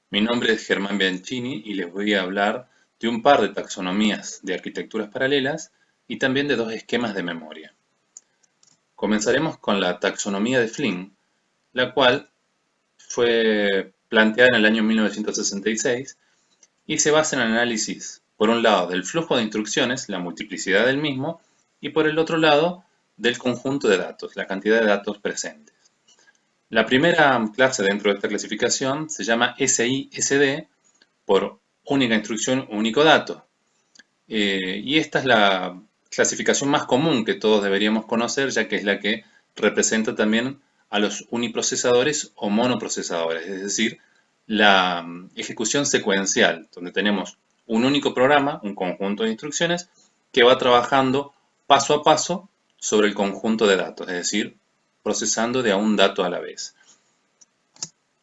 Mi nombre es Germán Bianchini y les voy a hablar de un par de taxonomías de arquitecturas paralelas y también de dos esquemas de memoria. Comenzaremos con la taxonomía de Flynn, la cual fue planteada en el año 1966 y se basa en el análisis, por un lado, del flujo de instrucciones, la multiplicidad del mismo, y por el otro lado, del conjunto de datos, la cantidad de datos presentes. La primera clase dentro de esta clasificación se llama SI-SD por única instrucción, único dato. Y esta es la clasificación más común que todos deberíamos conocer, ya que es la que representa también a los uniprocesadores o monoprocesadores, es decir, la ejecución secuencial, donde tenemos un único programa, un conjunto de instrucciones, que va trabajando paso a paso sobre el conjunto de datos, es decir, procesando de a un dato a la vez.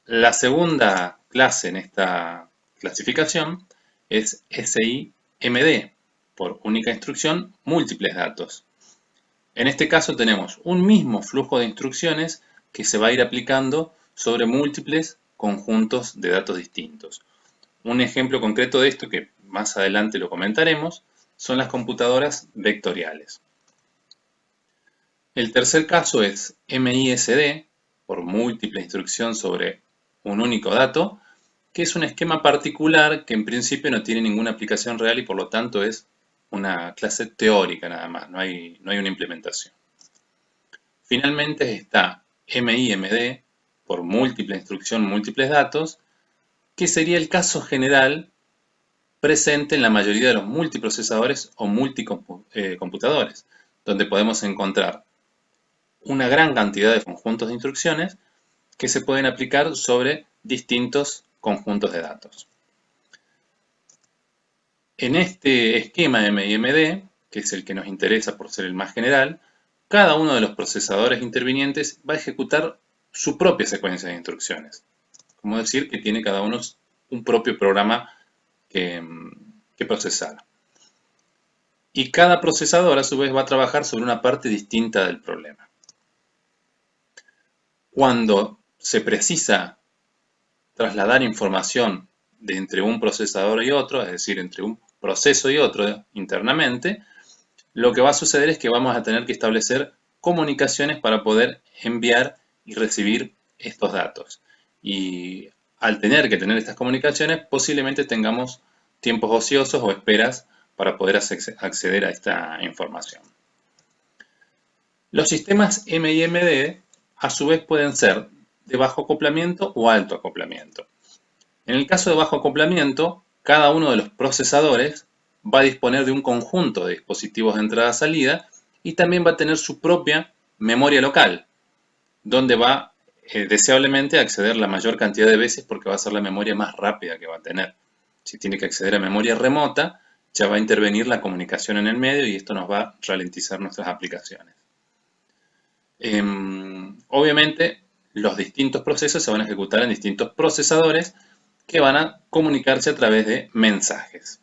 La segunda clase en esta clasificación es SIMD, por única instrucción, múltiples datos. En este caso tenemos un mismo flujo de instrucciones que se va a ir aplicando sobre múltiples conjuntos de datos distintos. Un ejemplo concreto de esto, que más adelante lo comentaremos, son las computadoras vectoriales. El tercer caso es MISD, por múltiple instrucción sobre un único dato, que es un esquema particular que en principio no tiene ninguna aplicación real y por lo tanto es una clase teórica nada más, no hay una implementación. Finalmente está MIMD, por múltiple instrucción, múltiples datos, que sería el caso general presente en la mayoría de los multiprocesadores o multicomputadores, donde podemos encontrar una gran cantidad de conjuntos de instrucciones que se pueden aplicar sobre distintos conjuntos de datos. En este esquema MIMD, que es el que nos interesa por ser el más general, cada uno de los procesadores intervinientes va a ejecutar su propia secuencia de instrucciones. Como decir que tiene cada uno un propio programa que procesar. Y cada procesador a su vez va a trabajar sobre una parte distinta del problema. Cuando se precisa trasladar información de entre un procesador y otro, es decir, entre un proceso y otro internamente, lo que va a suceder es que vamos a tener que establecer comunicaciones para poder enviar y recibir estos datos. Y al tener que tener estas comunicaciones, posiblemente tengamos tiempos ociosos o esperas para poder acceder a esta información. Los sistemas MIMD a su vez pueden ser de bajo acoplamiento o alto acoplamiento. En el caso de bajo acoplamiento, cada uno de los procesadores va a disponer de un conjunto de dispositivos de entrada-salida y también va a tener su propia memoria local, donde va deseablemente a acceder la mayor cantidad de veces porque va a ser la memoria más rápida que va a tener. Si tiene que acceder a memoria remota, ya va a intervenir la comunicación en el medio y esto nos va a ralentizar nuestras aplicaciones. Obviamente, los distintos procesos se van a ejecutar en distintos procesadores que van a comunicarse a través de mensajes.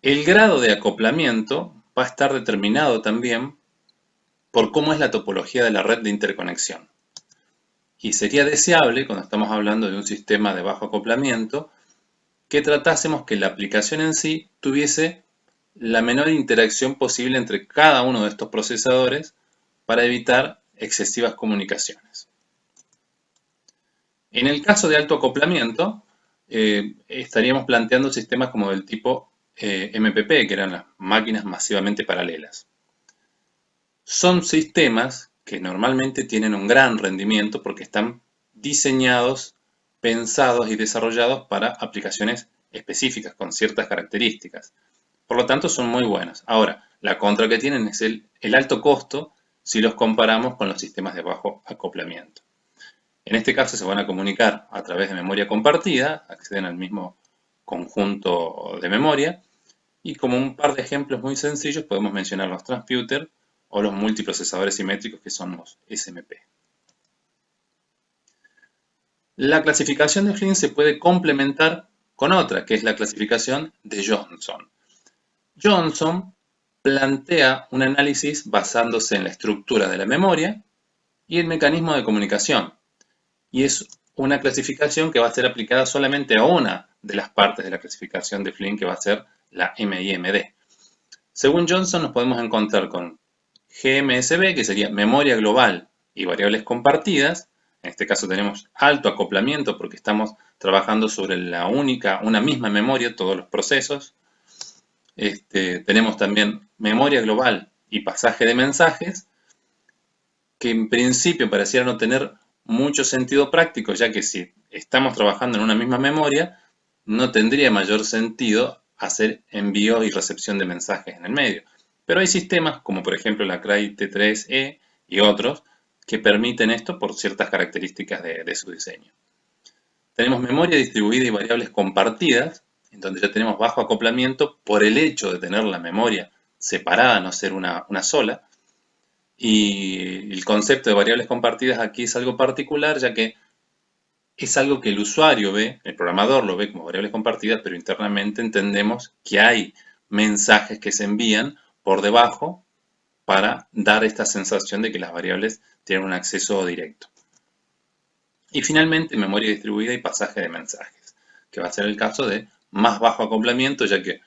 El grado de acoplamiento va a estar determinado también por cómo es la topología de la red de interconexión. Y sería deseable, cuando estamos hablando de un sistema de bajo acoplamiento, que tratásemos que la aplicación en sí tuviese la menor interacción posible entre cada uno de estos procesadores para evitar excesivas comunicaciones. En el caso de alto acoplamiento, estaríamos planteando sistemas como del tipo MPP, que eran las máquinas masivamente paralelas. Son sistemas que normalmente tienen un gran rendimiento porque están diseñados, pensados y desarrollados para aplicaciones específicas con ciertas características. Por lo tanto, son muy buenos. Ahora, la contra que tienen es el alto costo si los comparamos con los sistemas de bajo acoplamiento. En este caso se van a comunicar a través de memoria compartida, acceden al mismo conjunto de memoria, y como un par de ejemplos muy sencillos podemos mencionar los transputer o los multiprocesadores simétricos que son los SMP. La clasificación de Flynn se puede complementar con otra, que es la clasificación de Johnson. Johnson plantea un análisis basándose en la estructura de la memoria y el mecanismo de comunicación. Y es una clasificación que va a ser aplicada solamente a una de las partes de la clasificación de Flynn, que va a ser la MIMD. Según Johnson, nos podemos encontrar con GMSB, que sería memoria global y variables compartidas. En este caso tenemos alto acoplamiento porque estamos trabajando sobre una misma memoria, todos los procesos. Tenemos también memoria global y pasaje de mensajes, que en principio pareciera no tener mucho sentido práctico, ya que si estamos trabajando en una misma memoria, no tendría mayor sentido hacer envío y recepción de mensajes en el medio. Pero hay sistemas, como por ejemplo la Cray T3E y otros, que permiten esto por ciertas características de su diseño. Tenemos memoria distribuida y variables compartidas, en donde ya tenemos bajo acoplamiento por el hecho de tener la memoria separada, no ser una sola. Y el concepto de variables compartidas aquí es algo particular, ya que es algo que el usuario ve, el programador lo ve como variables compartidas, pero internamente entendemos que hay mensajes que se envían por debajo para dar esta sensación de que las variables tienen un acceso directo. Y finalmente, memoria distribuida y pasaje de mensajes, que va a ser el caso de más bajo acoplamiento, ya que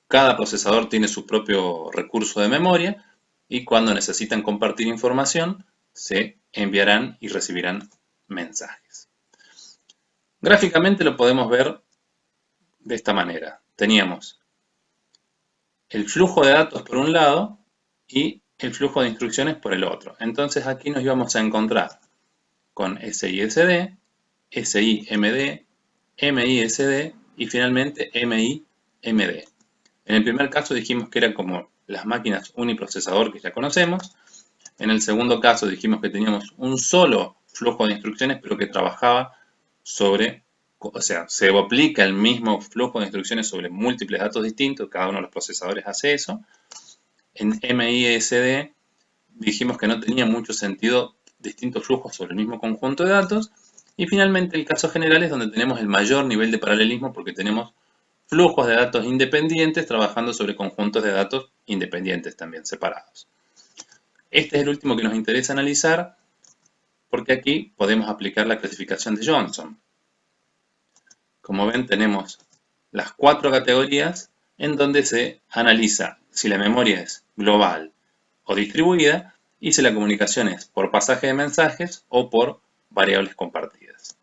cada procesador tiene su propio recurso de memoria y cuando necesitan compartir información, se enviarán y recibirán mensajes. Gráficamente lo podemos ver de esta manera. Teníamos el flujo de datos por un lado y el flujo de instrucciones por el otro. Entonces aquí nos íbamos a encontrar con SISD, SIMD, MISD y finalmente MIMD. En el primer caso dijimos que eran como las máquinas uniprocesador que ya conocemos. En el segundo caso dijimos que teníamos un solo flujo de instrucciones, pero que trabajaba sobre, o sea, se aplica el mismo flujo de instrucciones sobre múltiples datos distintos, cada uno de los procesadores hace eso. En MISD dijimos que no tenía mucho sentido distintos flujos sobre el mismo conjunto de datos. Y finalmente el caso general es donde tenemos el mayor nivel de paralelismo porque tenemos flujos de datos independientes trabajando sobre conjuntos de datos independientes también separados. Este es el último que nos interesa analizar porque aquí podemos aplicar la clasificación de Johnson. Como ven, tenemos las 4 categorías en donde se analiza si la memoria es global o distribuida y si la comunicación es por pasaje de mensajes o por variables compartidas.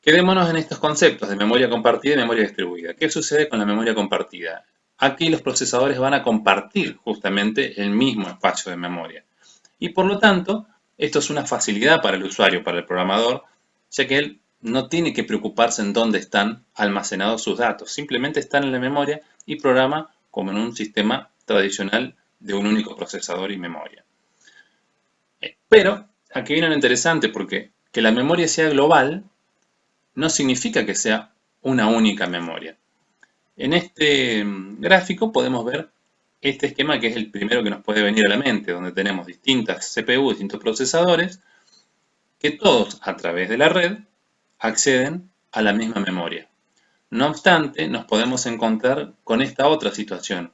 Quedémonos en estos conceptos de memoria compartida y memoria distribuida. ¿Qué sucede con la memoria compartida? Aquí los procesadores van a compartir justamente el mismo espacio de memoria. Y por lo tanto, esto es una facilidad para el usuario, para el programador, ya que él no tiene que preocuparse en dónde están almacenados sus datos. Simplemente están en la memoria y programa como en un sistema tradicional de un único procesador y memoria. Pero aquí viene lo interesante porque que la memoria sea global no significa que sea una única memoria. En este gráfico podemos ver este esquema que es el primero que nos puede venir a la mente, donde tenemos distintas CPU, distintos procesadores, que todos a través de la red acceden a la misma memoria. No obstante, nos podemos encontrar con esta otra situación,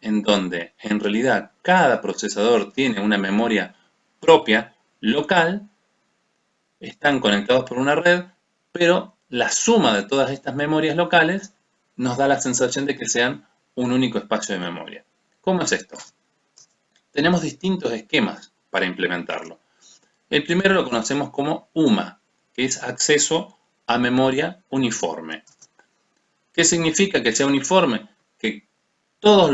en donde en realidad cada procesador tiene una memoria propia, local, están conectados por una red, pero la suma de todas estas memorias locales nos da la sensación de que sean un único espacio de memoria. ¿Cómo es esto? Tenemos distintos esquemas para implementarlo. El primero lo conocemos como UMA, que es acceso a memoria uniforme. ¿Qué significa que sea uniforme? Que todos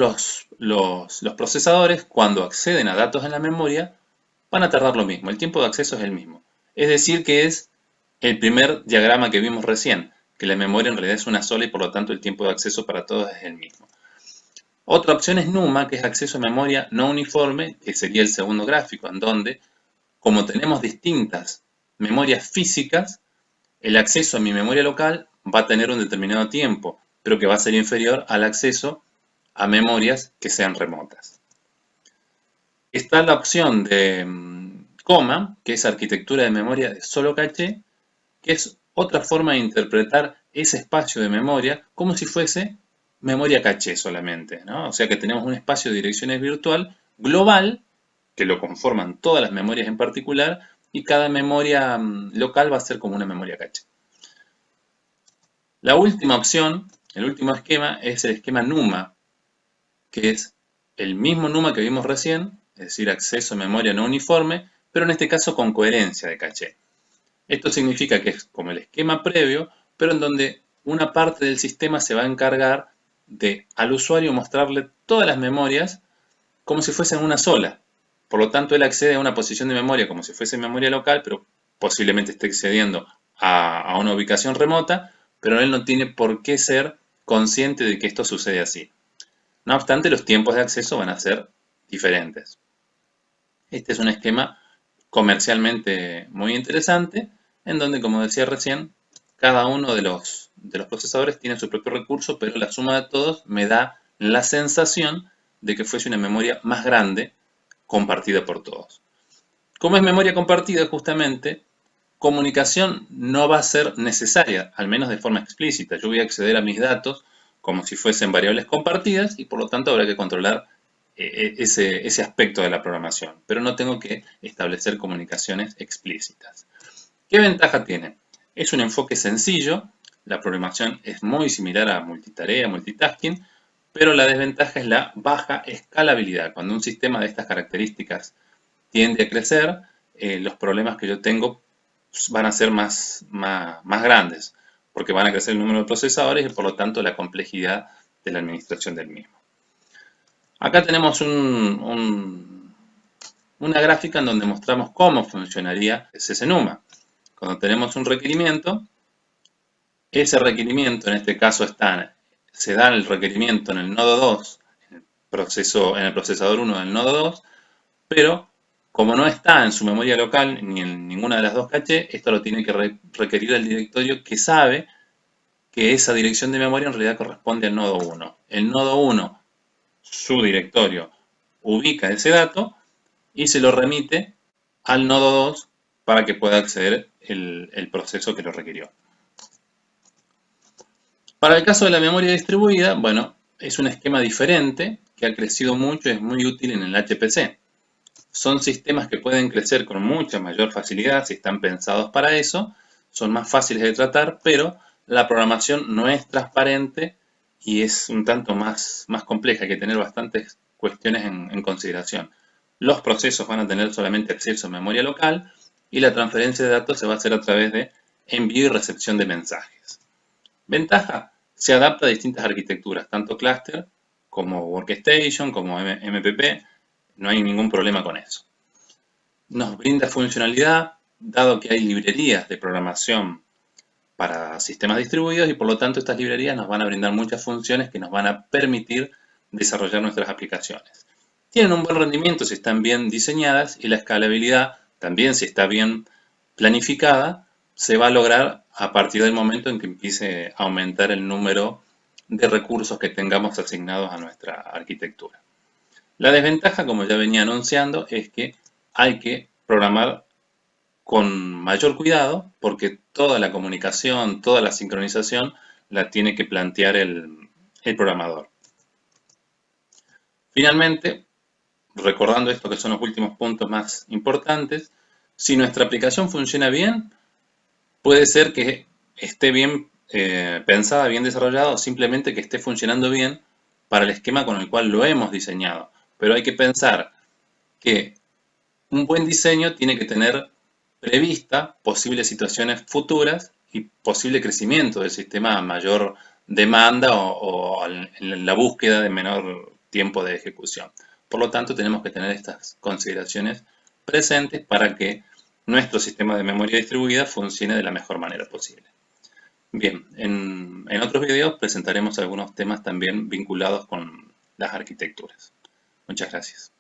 los procesadores, cuando acceden a datos en la memoria, van a tardar lo mismo. El tiempo de acceso es el mismo. Es decir, que es el primer diagrama que vimos recién, que la memoria en realidad es una sola y por lo tanto el tiempo de acceso para todos es el mismo. Otra opción es NUMA, que es acceso a memoria no uniforme, que sería el segundo gráfico, en donde, como tenemos distintas memorias físicas, el acceso a mi memoria local va a tener un determinado tiempo, pero que va a ser inferior al acceso a memorias que sean remotas. Está la opción de coma, que es arquitectura de memoria de solo caché, que es otra forma de interpretar ese espacio de memoria como si fuese memoria caché solamente, ¿no? O sea que tenemos un espacio de direcciones virtual global, que lo conforman todas las memorias en particular, y cada memoria local va a ser como una memoria caché. La última opción, el último esquema, es el esquema NUMA, que es el mismo NUMA que vimos recién, es decir, acceso a memoria no uniforme, pero en este caso con coherencia de caché. Esto significa que es como el esquema previo, pero en donde una parte del sistema se va a encargar de al usuario mostrarle todas las memorias como si fuesen una sola. Por lo tanto, él accede a una posición de memoria como si fuese memoria local, pero posiblemente esté accediendo a una ubicación remota, pero él no tiene por qué ser consciente de que esto sucede así. No obstante, los tiempos de acceso van a ser diferentes. Este es un esquema comercialmente muy interesante, en donde, como decía recién, cada uno de los procesadores tiene su propio recurso, pero la suma de todos me da la sensación de que fuese una memoria más grande compartida por todos. Como es memoria compartida, justamente, comunicación no va a ser necesaria, al menos de forma explícita. Yo voy a acceder a mis datos como si fuesen variables compartidas y por lo tanto habrá que controlar ese aspecto de la programación, pero no tengo que establecer comunicaciones explícitas. ¿Qué ventaja tiene? Es un enfoque sencillo, la programación es muy similar a multitarea, multitasking, pero la desventaja es la baja escalabilidad. Cuando un sistema de estas características tiende a crecer, los problemas que yo tengo van a ser más grandes, porque van a crecer el número de procesadores y por lo tanto la complejidad de la administración del mismo. Acá tenemos una gráfica en donde mostramos cómo funcionaría CCNUMA. Cuando tenemos un requerimiento, ese requerimiento en este caso se da el requerimiento en el nodo 2, en el procesador 1 del nodo 2, pero como no está en su memoria local ni en ninguna de las dos cachés, esto lo tiene que requerir el directorio que sabe que esa dirección de memoria en realidad corresponde al nodo 1. El nodo 1, su directorio, ubica ese dato y se lo remite al nodo 2 para que pueda acceder el proceso que lo requirió. Para el caso de la memoria distribuida, bueno, es un esquema diferente que ha crecido mucho y es muy útil en el HPC. Son sistemas que pueden crecer con mucha mayor facilidad si están pensados para eso, son más fáciles de tratar, pero la programación no es transparente y es un tanto más compleja, hay que tener bastantes cuestiones en consideración. Los procesos van a tener solamente acceso a memoria local y la transferencia de datos se va a hacer a través de envío y recepción de mensajes. Ventaja, se adapta a distintas arquitecturas, tanto cluster como workstation, como MPP, no hay ningún problema con eso. Nos brinda funcionalidad, dado que hay librerías de programación para sistemas distribuidos y por lo tanto estas librerías nos van a brindar muchas funciones que nos van a permitir desarrollar nuestras aplicaciones. Tienen un buen rendimiento si están bien diseñadas y la escalabilidad también si está bien planificada se va a lograr a partir del momento en que empiece a aumentar el número de recursos que tengamos asignados a nuestra arquitectura. La desventaja, como ya venía anunciando, es que hay que programar con mayor cuidado porque toda la comunicación, toda la sincronización la tiene que plantear el programador. Finalmente, recordando esto que son los últimos puntos más importantes, si nuestra aplicación funciona bien, puede ser que esté bien pensada, bien desarrollada o simplemente que esté funcionando bien para el esquema con el cual lo hemos diseñado. Pero hay que pensar que un buen diseño tiene que tener prevista posibles situaciones futuras y posible crecimiento del sistema a mayor demanda o en la búsqueda de menor tiempo de ejecución. Por lo tanto, tenemos que tener estas consideraciones presentes para que nuestro sistema de memoria distribuida funcione de la mejor manera posible. Bien, en otros videos presentaremos algunos temas también vinculados con las arquitecturas. Muchas gracias.